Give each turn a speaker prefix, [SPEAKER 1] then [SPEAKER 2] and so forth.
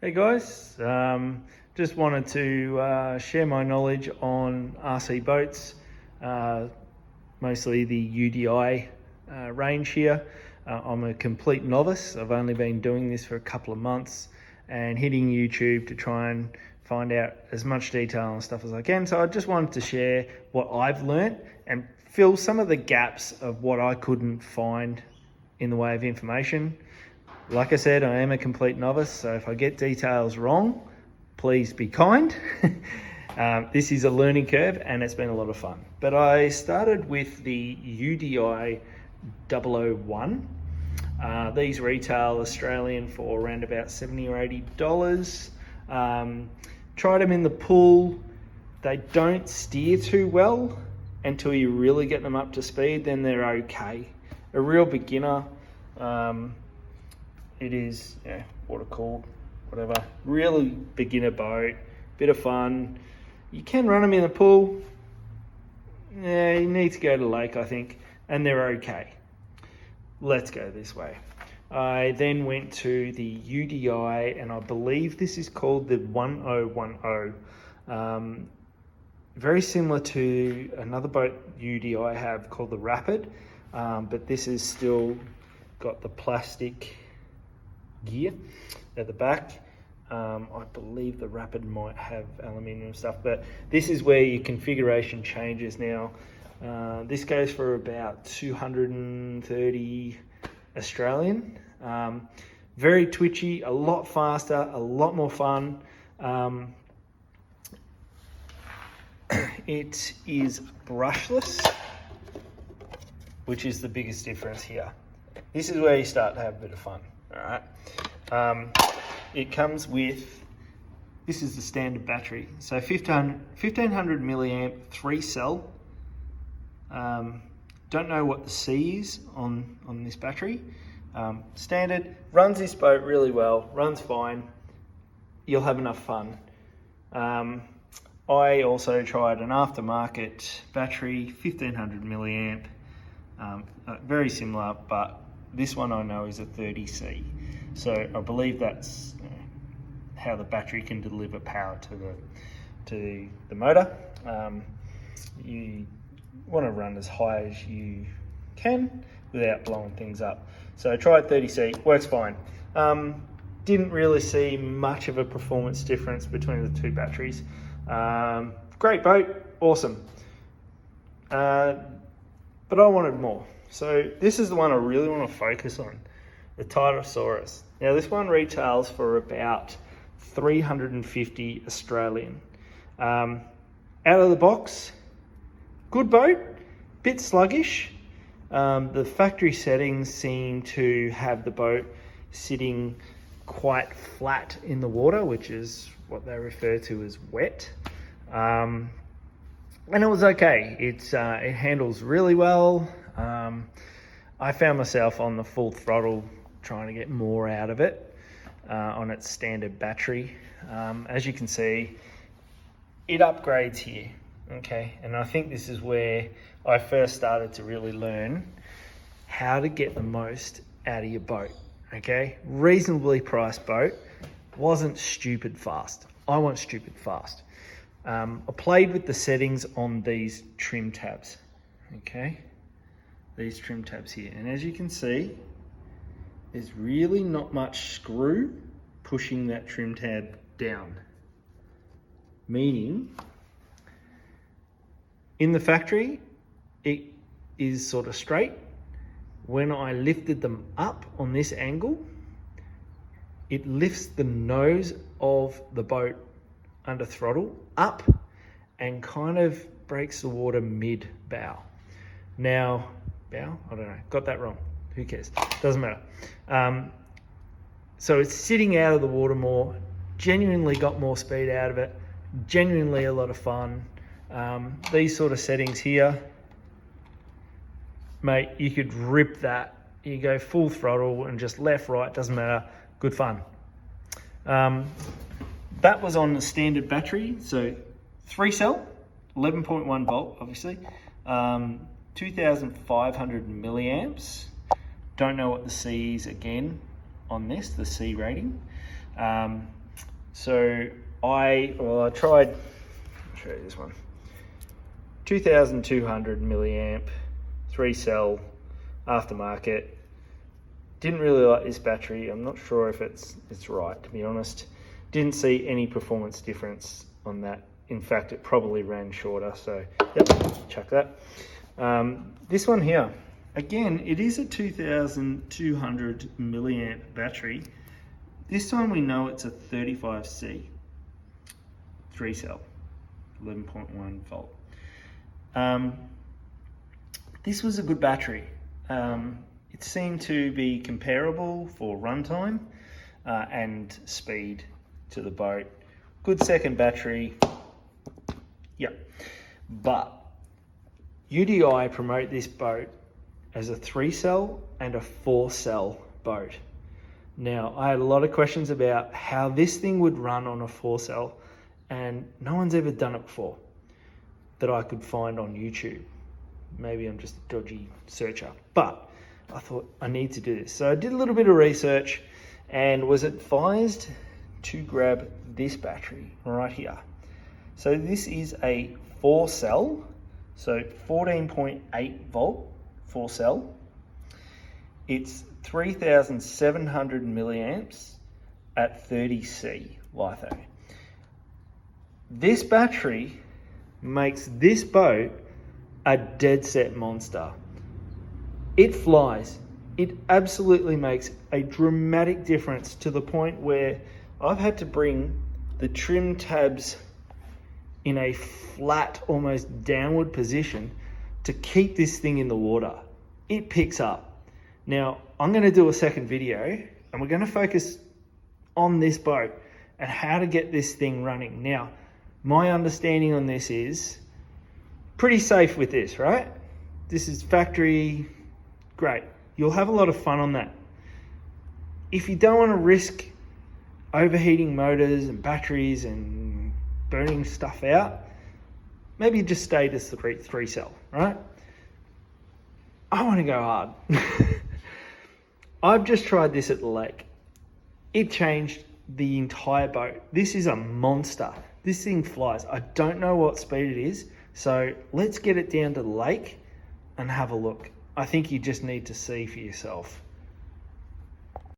[SPEAKER 1] Hey guys, just wanted to share my knowledge on RC boats, mostly the UDI range here. I'm a complete novice. I've only been doing this for a couple of months and hitting YouTube to try and find out as much detail and stuff as I can. So I just wanted to share what I've learnt and fill some of the gaps of what I couldn't find in the way of information. Like I said, I am a complete novice, so if I get details wrong, please be kind. This is a learning curve and it's been a lot of fun. But I started with the UDI 001. These retail Australian for around about $70 or $80. Tried them in the pool. They don't steer too well until you really get them up to speed, then they're okay. A real beginner, it is, water cooled, whatever. Really beginner boat, bit of fun. You can run them in the pool. Yeah, you need to go to the lake, I think, and they're okay. Let's go this way. I then went to the UDI, and I believe this is called the 1010. Very similar to another boat UDI I have called the Rapid, but this is still got the plastic gear at the back. I believe the Rapid might have aluminium stuff, but this is where your configuration changes now. This goes for about 230 Australian. Very twitchy, a lot faster, a lot more fun. It is brushless, which is the biggest difference here. This is where you start to have a bit of fun. All right. It comes with, this is the standard battery. So 1500 milliamp, 3 cell. Don't know what the C is on this battery. Standard, runs this boat really well, runs fine. You'll have enough fun. I also tried an aftermarket battery, 1500 milliamp, very similar, but this one I know is a 30C. So I believe that's how the battery can deliver power to the motor. You want to run as high as you can without blowing things up. So I tried 30C, works fine. Didn't really see much of a performance difference between the two batteries. Great boat, awesome. But I wanted more. So this is the one I really want to focus on, the tylosaurus. Now this one retails for about 350 Australian. Out of the box, good boat, bit sluggish. The factory settings seem to have the boat sitting quite flat in the water, which is what they refer to as wet. And it was okay. It handles really well. I found myself on the full throttle trying to get more out of it on its standard battery. As you can see, it upgrades here, okay? And I think this is where I first started to really learn how to get the most out of your boat, okay? Reasonably priced boat, wasn't stupid fast. I want stupid fast. I played with the settings on these trim tabs, okay? These trim tabs here. And as you can see, there's really not much screw pushing that trim tab down. Meaning, in the factory, it is sort of straight. When I lifted them up on this angle, it lifts the nose of the boat under throttle up and kind of breaks the water mid-bow. Now, bow? I don't know, got that wrong. Who cares? Doesn't matter. So it's sitting out of the water more, genuinely got more speed out of it, genuinely a lot of fun. These sort of settings here, mate, you could rip that. You go full throttle and just left, right, doesn't matter, good fun. That was on the standard battery, so 3 cell, 11.1 volt, obviously, 2,500 milliamps. Don't know what the C is again on this, the C rating. So I tried, I'll show you this one, 2,200 milliamp, 3-cell, aftermarket. Didn't really like this battery. I'm not sure if it's right, to be honest. Didn't see any performance difference on that. In fact, it probably ran shorter, so yep, chuck that. This one here, again, it is a 2,200 milliamp battery. This time we know it's a 35C, 3-cell, 11.1 volt. This was a good battery. It seemed to be comparable for runtime and speed to the boat. Good second battery, yep. But UDI promote this boat as a 3-cell and a 4-cell boat. Now, I had a lot of questions about how this thing would run on a 4-cell, and no one's ever done it before that I could find on YouTube. Maybe I'm just a dodgy searcher, but I thought I need to do this. So I did a little bit of research and was advised to grab this battery right here. So this is a 4-cell, so 14.8 volt 4-cell. It's 3,700 milliamps at 30C litho. This battery makes this boat a dead set monster. It flies. It absolutely makes a dramatic difference, to the point where I've had to bring the trim tabs in a flat, almost downward position to keep this thing in the water. It picks up. Now, I'm going to do a second video and we're going to focus on this boat and how to get this thing running. Now, my understanding on this is pretty safe with this, right? This is factory, great. You'll have a lot of fun on that. If you don't want to risk overheating motors and batteries and burning stuff out, maybe just stay to 3-cell, right? I want to go hard. I've just tried this at the lake. It changed the entire boat. This is a monster. This thing flies. I don't know what speed it is, so let's get it down to the lake and have a look. I think you just need to see for yourself.